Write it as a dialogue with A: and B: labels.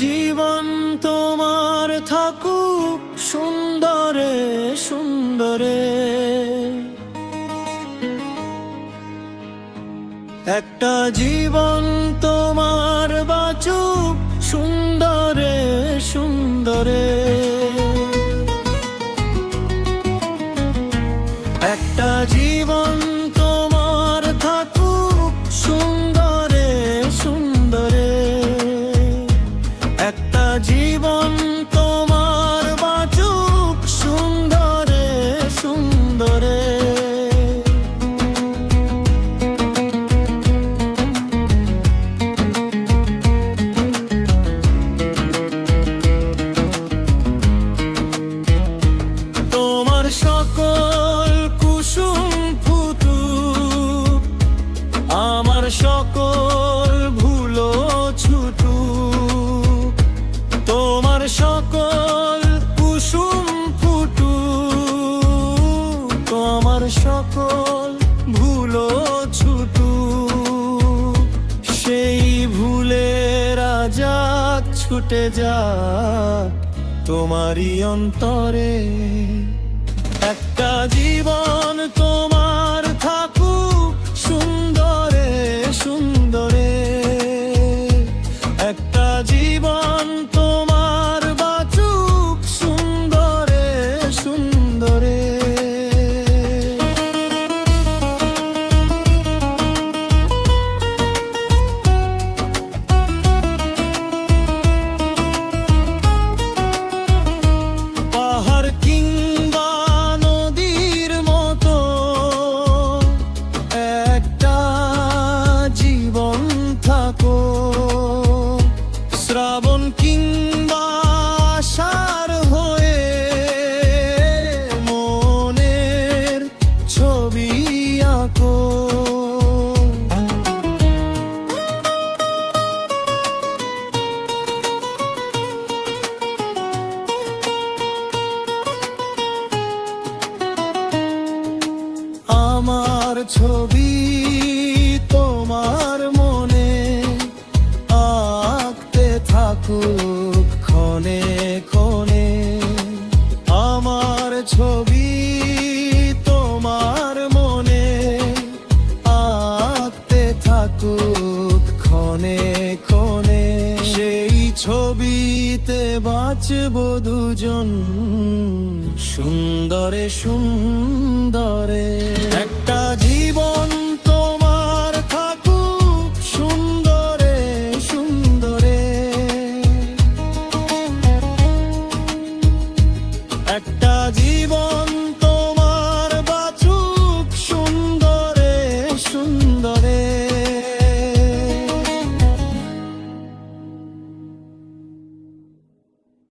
A: জীবন তোমার থাকুক সুন্দরে সুন্দরে, একটা জীবন তোমার বাঁচুক সুন্দরে সুন্দরে, একটা জীবন তোমার থাকুক সুন্দরে সুন্দরে, একটা জীবন তোমার বাঁচুক সুন্দরে সুন্দরে। তোমার সকল কুসুম ফুটুক, আমার সকল ভুলো ছুটুক, তোমার সকল কুসুম ফুটুক, আমার সকল ভুলো ছুটুক, সেই ভুলের আজাদ ছুটে যাক তোমারই অন্তরে, একটা জীবন তোমার থাকুক সুন্দরে সুন্দরে, একটা জীবন তোমার বাঁচুক সুন্দরে সুন্দরে। পাহাড় কিংবা নদীর মতো একটা জীবন থাকো, শ্রাবণ কিংবা আষাঢ় হয়ে মনের ছবি আঁকো। আমার ছবি তোমার মনে আঁকতে থাকুক ক্ষণে ক্ষণে, আমার ছবি তোমার মনে আঁকতে থাকুক ক্ষণে ক্ষণে, সেই ছবিতে বাঁচবো দুজন সুন্দরে সুন্দরে।